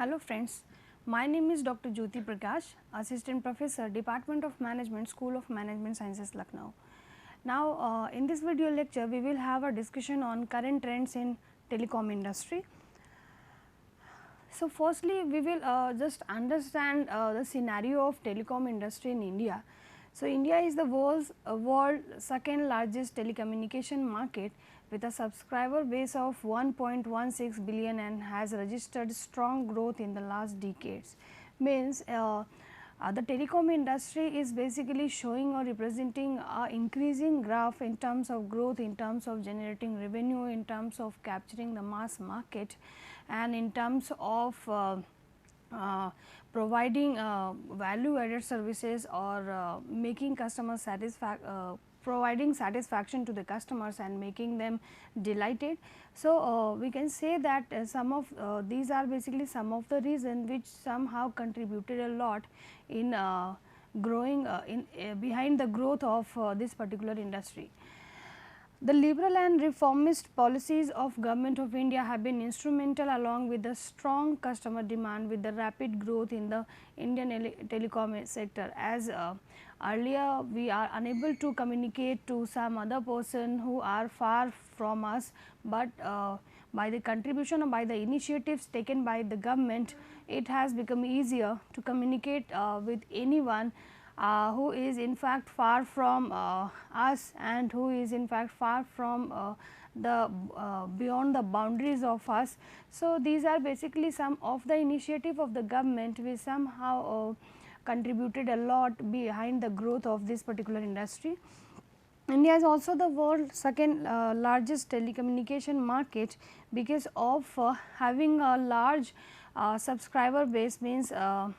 Hello friends, my name is Dr. Jyoti Prakash, Assistant Professor, Department of Management, School of Management Sciences, Lucknow. Now, in this video lecture, we will have a discussion on current trends in telecom industry. So, firstly, we will just understand the scenario of telecom industry in India. So, India is the world's second largest telecommunication market with a subscriber base of 1.16 billion and has registered strong growth in the last decades. Means the telecom industry is basically showing or representing increasing graph in terms of growth, in terms of generating revenue, in terms of capturing the mass market, and in terms of providing value added services or making customer providing satisfaction to the customers and making them delighted. So, we can say that some of these are basically some of the reasons which somehow contributed a lot in growing behind the growth of this particular industry. The liberal and reformist policies of Government of India have been instrumental along with the strong customer demand with the rapid growth in the Indian telecom sector. As earlier we are unable to communicate to some other person who are far from us, but by the contribution or by the initiatives taken by the government, it has become easier to communicate with anyone who is in fact far from us and who is in fact far from the beyond the boundaries of us. So, these are basically some of the initiative of the government which somehow contributed a lot behind the growth of this particular industry. India is also the world's second largest telecommunication market because of having a large subscriber base, means the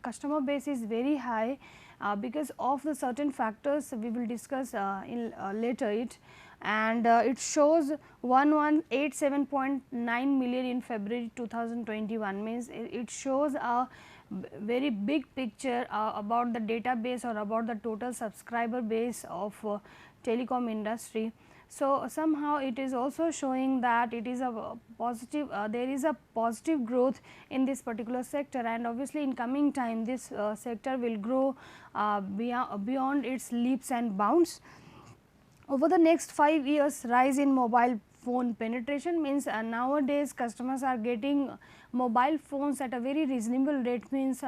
customer base is very high because of the certain factors we will discuss in later it, and it shows 1187.9 million in February 2021, means it shows a very big picture about the database or about the total subscriber base of telecom industry. So, somehow it is also showing that it is a positive, there is a positive growth in this particular sector, and obviously in coming time this sector will grow beyond its leaps and bounds. Over the next 5 years, rise in mobile phone penetration, means nowadays customers are getting mobile phones at a very reasonable rate, means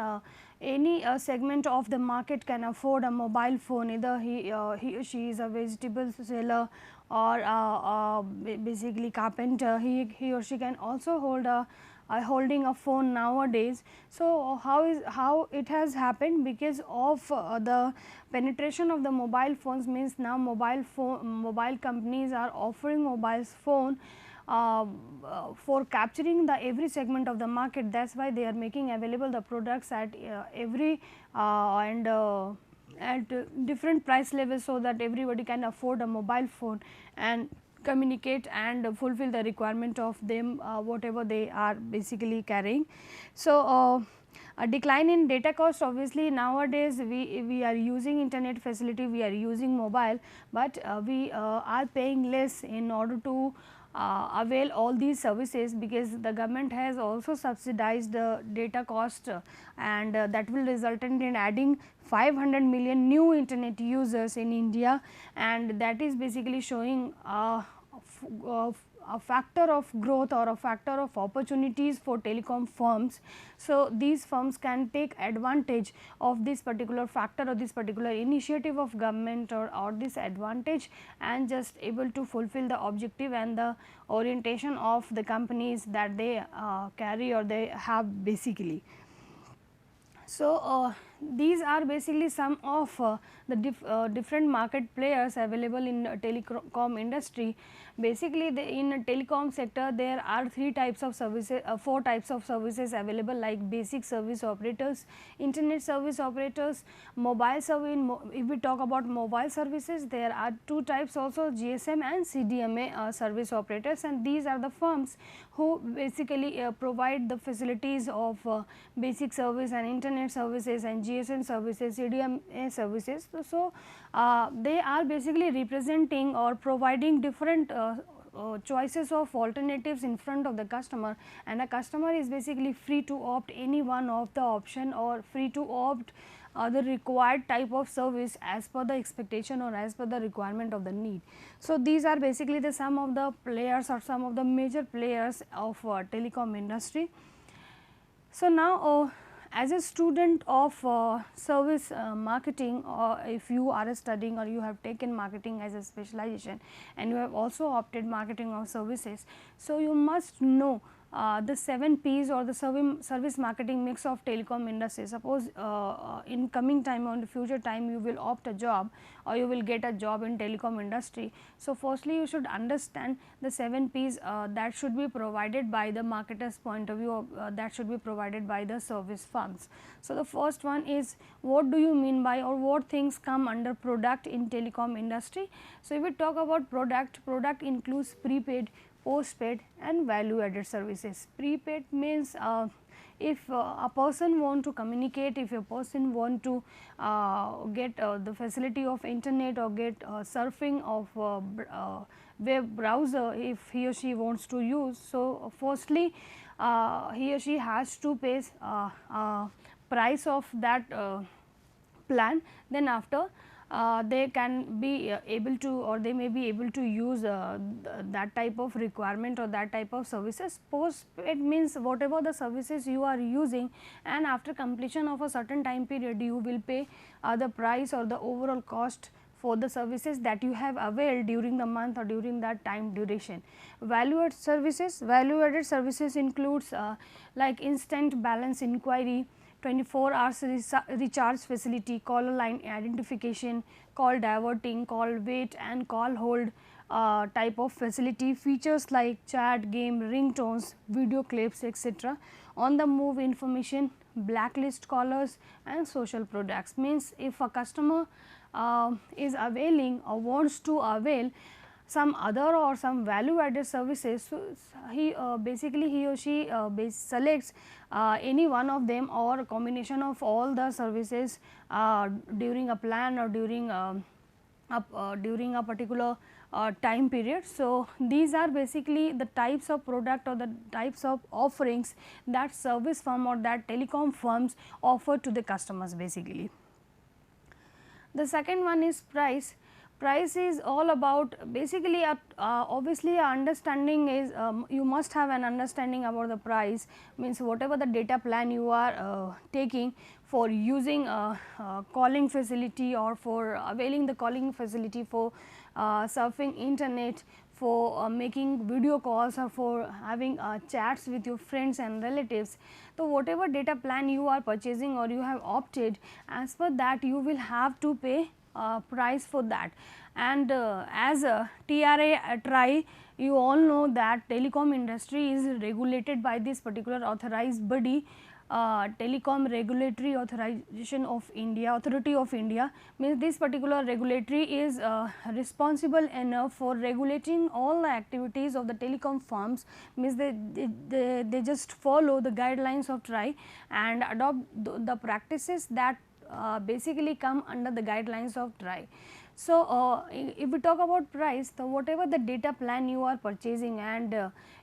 any segment of the market can afford a mobile phone, either he or she is a vegetable seller or basically carpenter, he or she can also hold holding a phone nowadays. So, how it has happened? Because of the penetration of the mobile phones, means now mobile companies are offering mobile phone for capturing the every segment of the market. That is why they are making available the products at every and at different price levels, so that everybody can afford a mobile phone and communicate and fulfill the requirement of them whatever they are basically carrying. So, a decline in data cost, obviously nowadays we are using internet facility, we are using mobile, but we are paying less in order to avail all these services, because the government has also subsidized the data cost and that will result in adding 500 million new internet users in India, and that is basically showing a factor of growth or a factor of opportunities for telecom firms. So, these firms can take advantage of this particular factor or this particular initiative of government or this advantage, and just able to fulfill the objective and the orientation of the companies that they carry or they have basically. So, these are basically some of the different market players available in telecom industry. Basically, in telecom sector there are 4 types of services available, like basic service operators, internet service operators, mobile service. If we talk about mobile services, there are 2 types also, GSM and CDMA service operators, and these are the firms who basically provide the facilities of basic service and internet services and GSM services, CDMA services. So, they are basically representing or providing different choices of alternatives in front of the customer, and a customer is basically free to opt any one of the option or free to opt the required type of service as per the expectation or as per the requirement of the need. So, these are basically the some of the players or some of the major players of telecom industry. So, now as a student of service marketing, or if you are studying or you have taken marketing as a specialization and you have also opted marketing of services. So, you must know the 7 P's or the service marketing mix of telecom industry. Suppose in coming time or in the future time you will opt a job or you will get a job in telecom industry. So, firstly you should understand the 7 P's that should be provided by the marketer's point of view, that should be provided by the service firms. So, the first one is, what do you mean by or what things come under product in telecom industry. So, if we talk about product includes prepaid, postpaid and value added services. Prepaid means if a person want to communicate, if a person want to get the facility of internet or get surfing of web browser, if he or she wants to use. So, firstly he or she has to pay price of that plan, then after they can be able to, or they may be able to use that type of requirement or that type of services. Postpaid means whatever the services you are using, and after completion of a certain time period you will pay the price or the overall cost for the services that you have availed during the month or during that time duration. Value added services includes like instant balance inquiry, 24 hours recharge facility, caller line identification, call diverting, call wait and call hold type of facility, features like chat, game, ringtones, video clips, etc. On the move information, blacklist callers and social products. Means if a customer is availing or wants to avail some other or some value added services, so he basically he or she selects any one of them or a combination of all the services during a plan or during a particular time period. So, these are basically the types of product or the types of offerings that service firm or that telecom firms offer to the customers basically. The second one is price. Price is all about basically obviously understanding is you must have an understanding about the price, means whatever the data plan you are taking for using calling facility or for availing the calling facility, for surfing internet, for making video calls or for having chats with your friends and relatives. So, whatever data plan you are purchasing or you have opted, as per that you will have to pay price for that. And as a TRAI, you all know that telecom industry is regulated by this particular authorized body, Telecom Regulatory Authorization of India, Authority of India. Means this particular regulatory is responsible enough for regulating all the activities of the telecom firms. Means they just follow the guidelines of TRAI and adopt the practices that basically come under the guidelines of TRAI. So, if we talk about price, so whatever the data plan you are purchasing and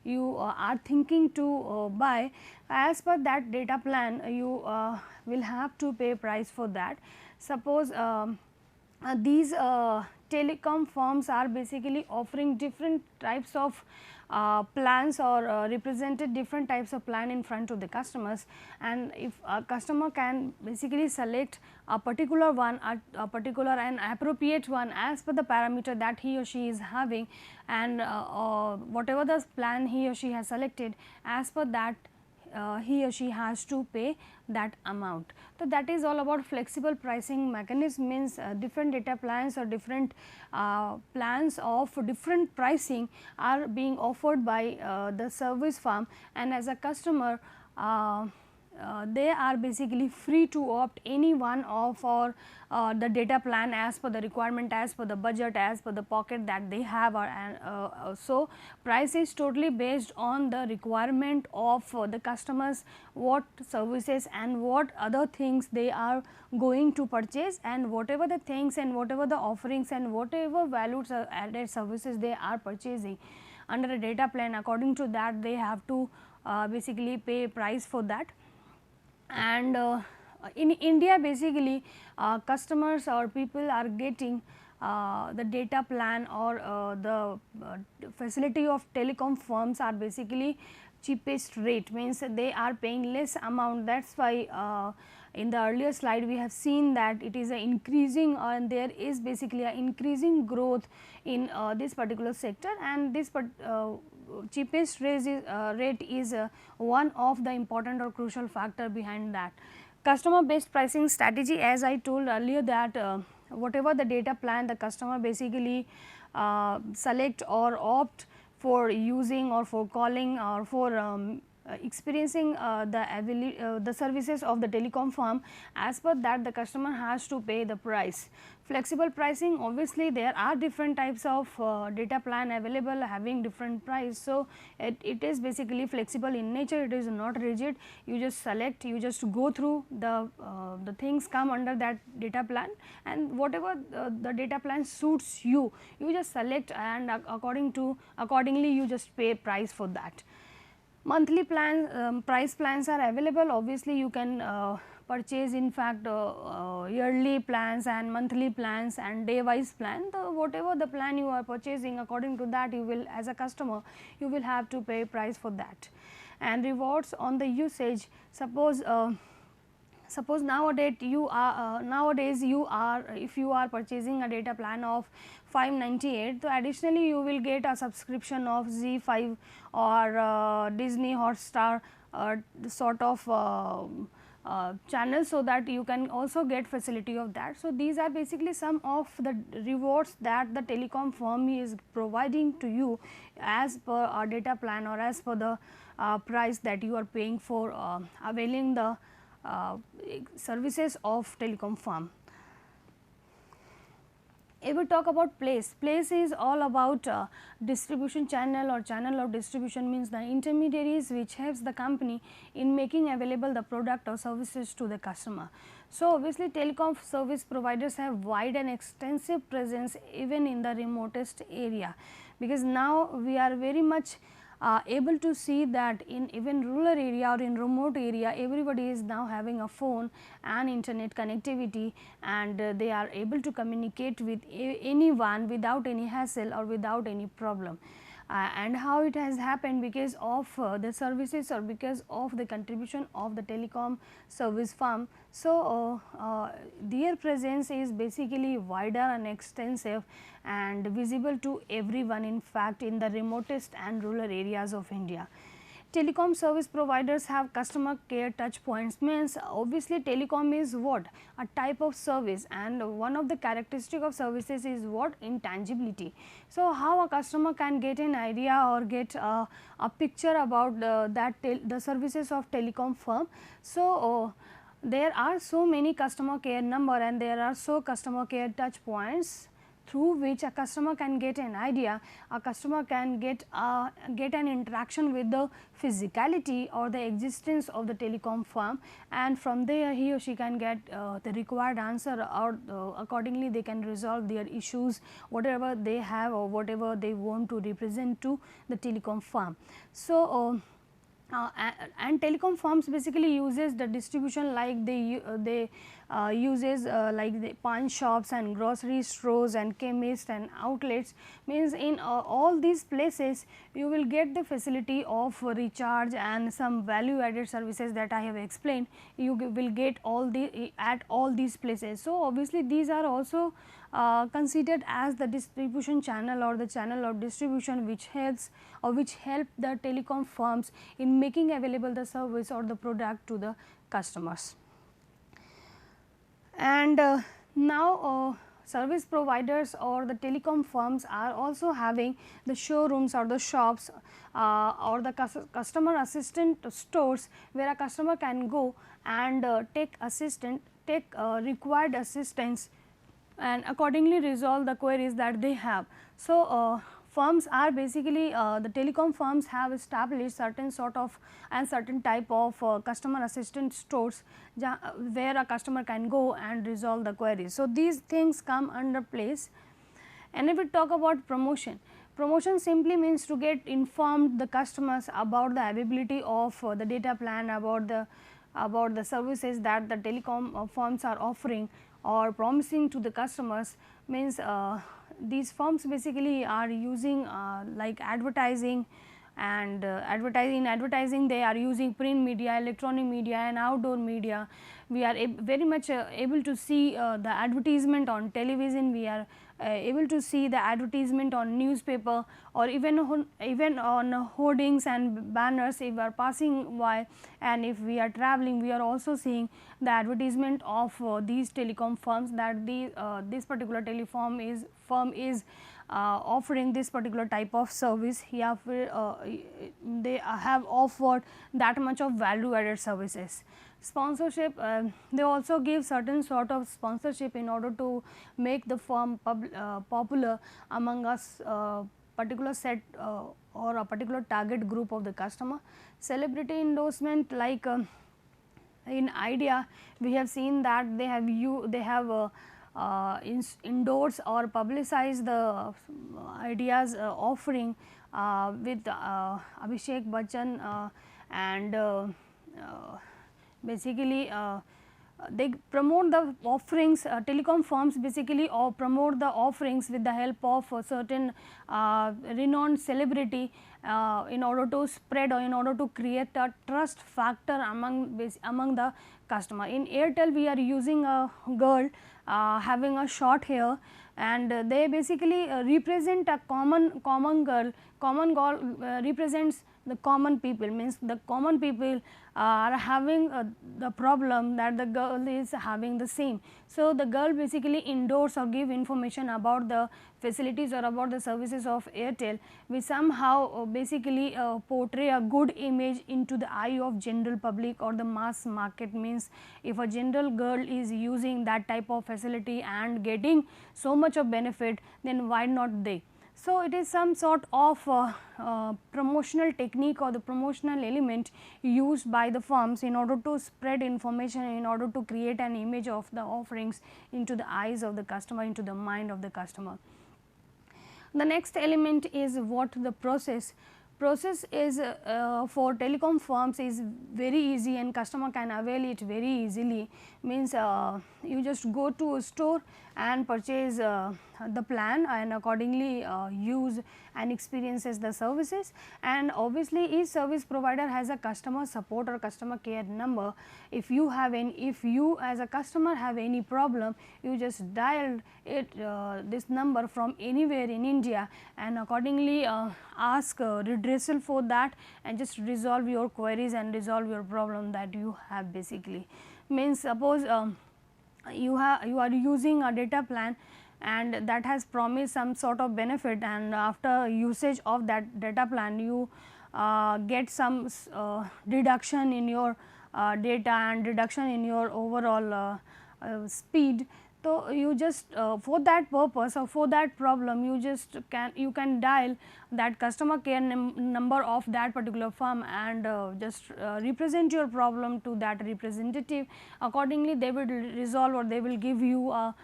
you are thinking to buy, as per that data plan you will have to pay price for that. Suppose these telecom firms are basically offering different types of plans or represented different types of plan in front of the customers, and if a customer can basically select a particular one, a particular and appropriate one as per the parameter that he or she is having, and whatever the plan he or she has selected, as per that he or she has to pay that amount. So, that is all about flexible pricing mechanism, means different data plans or different plans of different pricing are being offered by the service firm, and as a customer they are basically free to opt any one of or the data plan as per the requirement, as per the budget, as per the pocket that they have, so price is totally based on the requirement of the customers, what services and what other things they are going to purchase, and whatever the things and whatever the offerings and whatever valued added services they are purchasing. under a data plan. According to that, they have to basically pay price for that. And in India, basically customers or people are getting the data plan or the facility of telecom firms are basically cheapest rate, means they are paying less amount. That is why in the earlier slide we have seen that it is a increasing and there is basically a increasing growth in this particular sector, and this cheapest rate is one of the important or crucial factor behind that. Customer based pricing strategy, as I told earlier, that whatever the data plan the customer basically select or opt for using or for calling or for experiencing the services of the telecom firm, as per that the customer has to pay the price. Flexible pricing, obviously there are different types of data plan available having different price. So, it is basically flexible in nature, it is not rigid. You just select, you just go through the things come under that data plan, and whatever the data plan suits you, you just select, and accordingly you just pay price for that. Monthly plan price plans are available. Obviously, you can purchase in fact yearly plans and monthly plans and day wise plan. Whatever the plan you are purchasing, according to that you will, as a customer, you will have to pay price for that. And rewards on the usage, suppose nowadays you are if you are purchasing a data plan of 598, so additionally you will get a subscription of Z5 or Disney Hotstar sort of channels, so that you can also get facility of that. So, these are basically some of the rewards that the telecom firm is providing to you as per a data plan or as per the price that you are paying for availing the services of telecom firm. If we talk about place is all about distribution channel or channel of distribution, means the intermediaries which helps the company in making available the product or services to the customer. So, obviously telecom service providers have wide and extensive presence even in the remotest area, because now we are very much able to see that in even rural area or in remote area, everybody is now having a phone and internet connectivity, and they are able to communicate with anyone without any hassle or without any problem. And how it has happened? Because of the services or because of the contribution of the telecom service firm. So, their presence is basically wider and extensive and visible to everyone, in fact in the remotest and rural areas of India. Telecom service providers have customer care touch points, means obviously telecom is what? A type of service, and one of the characteristic of services is what? Intangibility. So, how a customer can get an idea or get a picture about the services of telecom firm. So, there are so many customer care number and there are so customer care touch points through which a customer can get an idea, a customer can get an interaction with the physicality or the existence of the telecom firm, and from there he or she can get the required answer, or accordingly they can resolve their issues whatever they have or whatever they want to represent to the telecom firm. So, and telecom firms basically uses the distribution like they uses like the pawn shops and grocery stores and chemists and outlets, means in all these places you will get the facility of recharge and some value added services that I have explained, you will get all the at all these places. So, obviously these are also considered as the distribution channel or the channel of distribution which helps or which help the telecom firms in making available the service or the product to the customers. And now service providers or the telecom firms are also having the showrooms or the shops or the customer assistant stores, where a customer can go and take required assistance and accordingly resolve the queries that they have. So, firms are basically the telecom firms have established certain sort of and certain type of customer assistant stores where a customer can go and resolve the queries. So, these things come under place. And if we talk about promotion, Promotion simply means to get informed the customers about the availability of the data plan, about the services that the telecom firms are offering or promising to the customers. Means these firms basically are using like advertising, and advertising they are using print media, electronic media and outdoor media. We are very much able to see the advertisement on television, we are able to see the advertisement on newspaper, or even on hoardings and banners if we are passing by, and if we are traveling we are also seeing the advertisement of these telecom firms, that this particular firm is offering this particular type of service. Yeah, they have offered that much of value added services. Sponsorship, they also give certain sort of sponsorship in order to make the firm popular among us particular set or a particular target group of the customer. Celebrity endorsement, like in Idea we have seen that they have endorse or publicize the Idea's offering with Abhishek Bachchan, and basically they promote the offerings, telecom firms basically or promote the offerings with the help of a certain renowned celebrity in order to spread or in order to create a trust factor among the customer. In Airtel we are using a girl having a short hair, and they basically represent a common girl represents the common people, means the common people are having the problem that the girl is having the same. So, the girl basically endorse or give information about the facilities or about the services of Airtel, which somehow basically portray a good image into the eye of general public or the mass market. Means if a general girl is using that type of facility and getting so much of benefit, then why not they? So, it is some sort of promotional technique or the promotional element used by the firms in order to spread information, in order to create an image of the offerings into the eyes of the customer, into the mind of the customer. The next element is what the process is for telecom firms is very easy and customer can avail it very easily. Means you just go to a store and purchase the plan and accordingly use and experiences the services, and obviously each service provider has a customer support or customer care number. If you as a customer have any problem, you just dial it this number from anywhere in India, and accordingly ask redressal for that and just resolve your queries and resolve your problem that you have basically. Means suppose you are using a data plan and that has promised some sort of benefit, and after usage of that data plan you get some reduction in your data and reduction in your overall speed. So, you just for that purpose or for that problem you can dial that customer care number of that particular firm and just represent your problem to that representative. Accordingly they will resolve or they will give you a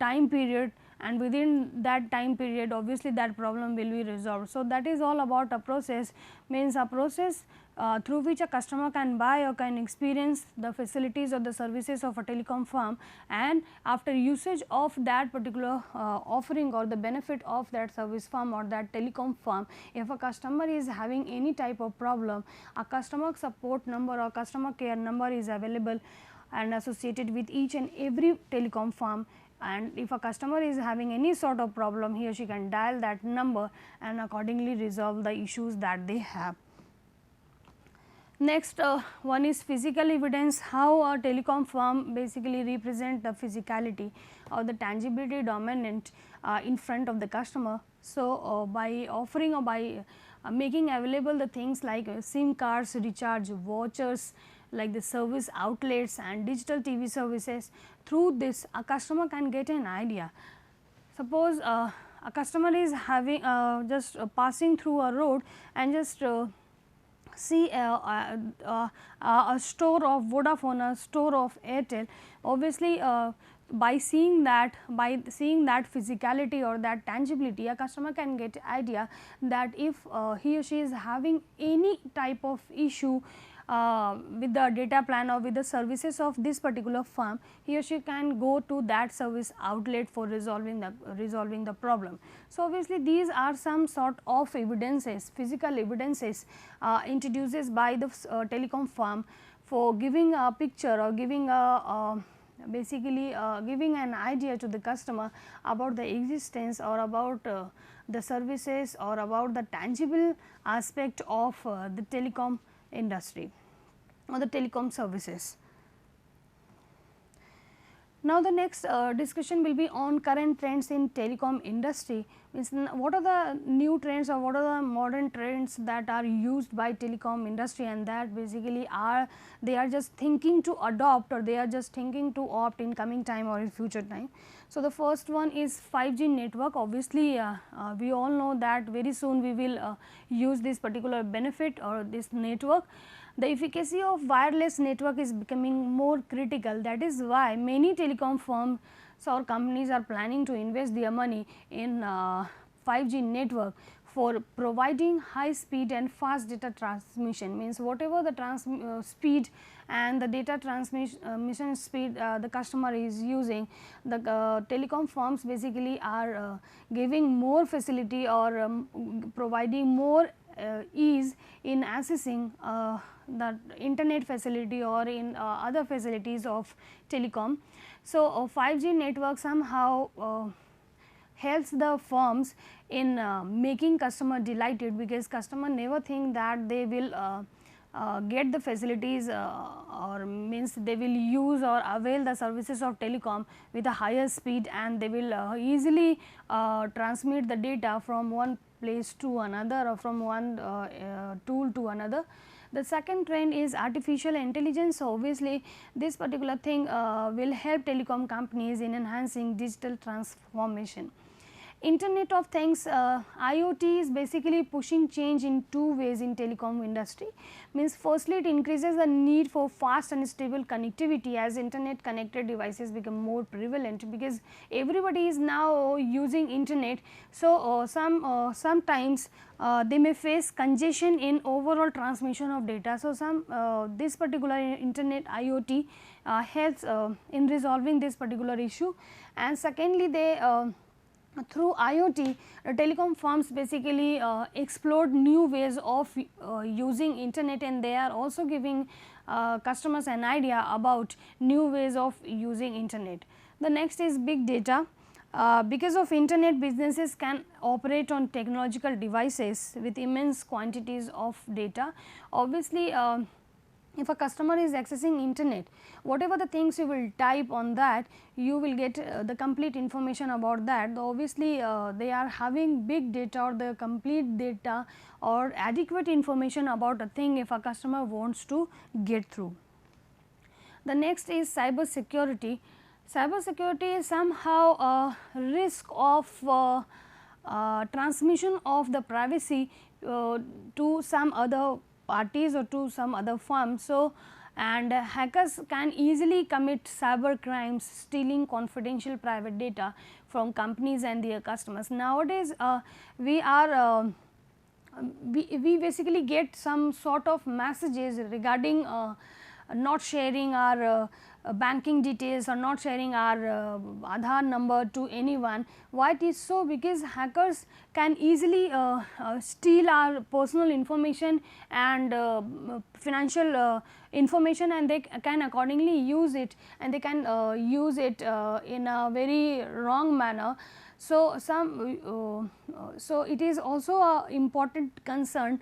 time period, and within that time period obviously that problem will be resolved. So, that is all about a process. Means a process through which a customer can buy or can experience the facilities or the services of a telecom firm, and after usage of that particular offering or the benefit of that service firm or that telecom firm, if a customer is having any type of problem, a customer support number or customer care number is available and associated with each and every telecom firm, and if a customer is having any sort of problem, he or she can dial that number and accordingly resolve the issues that they have. Next one is physical evidence, how a telecom firm basically represent the physicality or the tangibility dominant in front of the customer. So, by offering or by making available the things like SIM cards, recharge vouchers, like the service outlets and digital TV services, through this a customer can get an idea. Suppose a customer is having just passing through a road and just see a store of Vodafone, a store of Airtel. Obviously by seeing that physicality or that tangibility, a customer can get idea that if he or she is having any type of issue with the data plan or with the services of this particular firm, he or she can go to that service outlet for resolving the problem. So, obviously, these are some sort of evidences, physical evidences introduces by the telecom firm for giving a picture or giving a basically giving an idea to the customer about the existence or about the services or about the tangible aspect of the telecom industry or the telecom services. Now, the next discussion will be on current trends in telecom industry, means what are the new trends or what are the modern trends that are used by telecom industry, and that basically they are just thinking to adopt or they are just thinking to opt in coming time or in future time. So, the first one is 5G network. Obviously, we all know that very soon we will use this particular benefit or this network. The efficacy of wireless network is becoming more critical. That is why many telecom firms or companies are planning to invest their money in 5G network for providing high speed and fast data transmission. Means whatever the speed and the data transmission speed the customer is using, the telecom firms basically are giving more facility or providing more ease in accessing the internet facility or in other facilities of telecom. So, 5G network somehow helps the firms in making customer delighted, because customer never think that they will get the facilities or means they will use or avail the services of telecom with a higher speed, and they will easily transmit the data from one place to another or from one tool to another. The second trend is artificial intelligence. So, obviously, this particular thing will help telecom companies in enhancing digital transformation. Internet of Things, IoT is basically pushing change in two ways in telecom industry. Means firstly, it increases the need for fast and stable connectivity as internet connected devices become more prevalent, because everybody is now using internet. So, sometimes they may face congestion in overall transmission of data. So, this particular internet IoT helps in resolving this particular issue. And secondly, they through IoT, telecom firms basically explored new ways of using internet, and they are also giving customers an idea about new ways of using internet. The next is big data. Because of internet, businesses can operate on technological devices with immense quantities of data. Obviously, if a customer is accessing internet, whatever the things you will type on that, you will get the complete information about that. Obviously, they are having big data or the complete data or adequate information about a thing if a customer wants to get through. The next is cyber security. Cyber security is somehow a risk of transmission of the privacy to some other parties or to some other firms. So, and hackers can easily commit cyber crimes, stealing confidential private data from companies and their customers. Nowadays, we are we basically get some sort of messages regarding not sharing our banking details or not sharing our Aadhaar number to anyone. Why it is so? Because hackers can easily steal our personal information and financial information, and they can accordingly use it, and they can use it in a very wrong manner. So, so it is also a important concern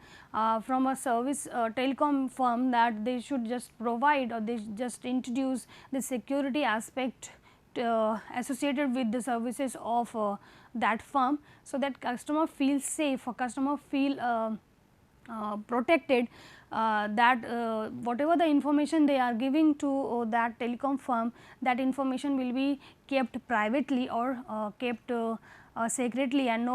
from a service telecom firm that they should just provide or they just introduce the security aspect associated with the services of that firm, so that customer feels safe or customer feel protected, that whatever the information they are giving to that telecom firm, that information will be kept privately or kept secretly, and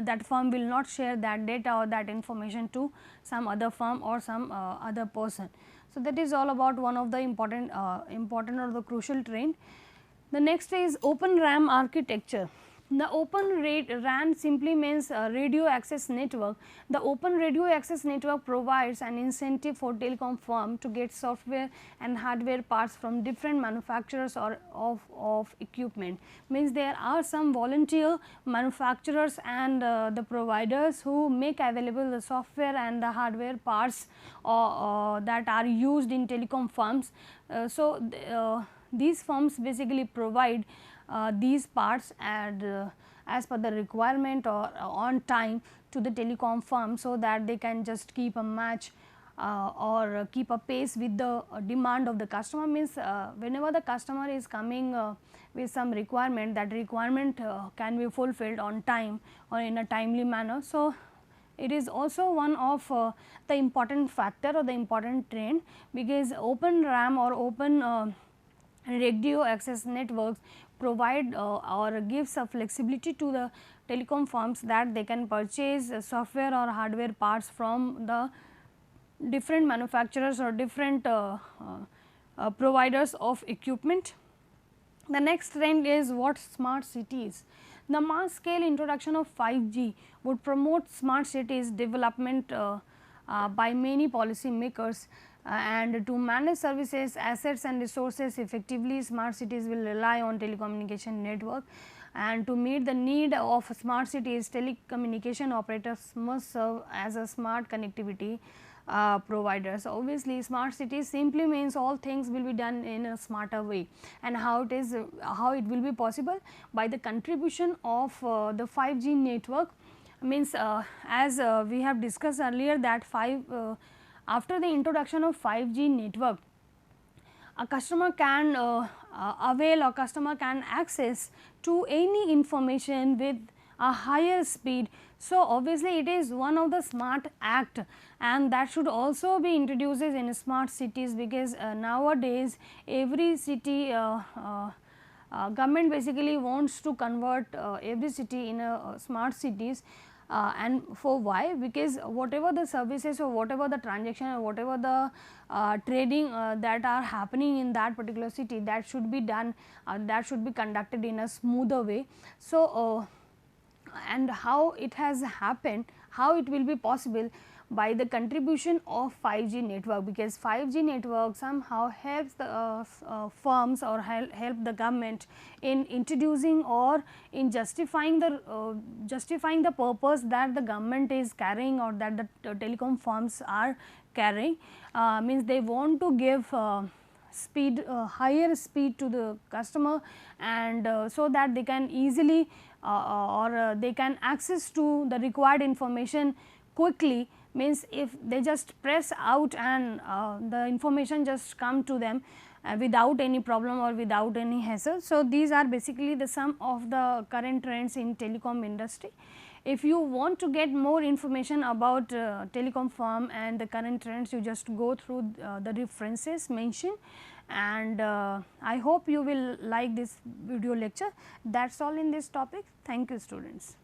that firm will not share that data or that information to some other firm or some other person. So, that is all about one of the important or the crucial trend. The next is Open RAM architecture. The Open RAN simply means radio access network. The Open Radio Access Network provides an incentive for telecom firm to get software and hardware parts from different manufacturers or of equipment. Means there are some volunteer manufacturers and the providers who make available the software and the hardware parts that are used in telecom firms. These firms basically provide these parts as per the requirement or on time to the telecom firm, so that they can just keep a match or keep a pace with the demand of the customer. Means whenever the customer is coming with some requirement, that requirement can be fulfilled on time or in a timely manner. So, it is also one of the important factor or the important trend, because Open RAM or Open radio access networks provide or gives a flexibility to the telecom firms that they can purchase software or hardware parts from the different manufacturers or different providers of equipment. The next trend is what smart cities. The mass scale introduction of 5G would promote smart cities development by many policy makers. And to manage services, assets and resources effectively, smart cities will rely on telecommunication network, and to meet the need of smart cities, telecommunication operators must serve as a smart connectivity providers. Obviously, smart cities simply means all things will be done in a smarter way, and how it will be possible by the contribution of the 5G network. Means as we have discussed earlier that after the introduction of 5G network, a customer can avail or customer can access to any information with a higher speed. So, obviously, it is one of the smart act, and that should also be introduced in smart cities, because nowadays every city government basically wants to convert every city in a smart cities. And for why? Because whatever the services or whatever the transaction or whatever the trading that are happening in that particular city, that should be done, that should be conducted in a smoother way. So, and how it has happened, how it will be possible by the contribution of 5G network, because 5G network somehow helps the firms or help the government in introducing or in justifying the purpose that the government is carrying or that the telecom firms are carrying. Means they want to give speed, higher speed to the customer, and so that they can easily they can access to the required information quickly. Means if they just press out and the information just come to them without any problem or without any hassle. So, these are basically the some of the current trends in telecom industry. If you want to get more information about telecom firm and the current trends, you just go through the references mentioned, and I hope you will like this video lecture. That is all in this topic. Thank you, students.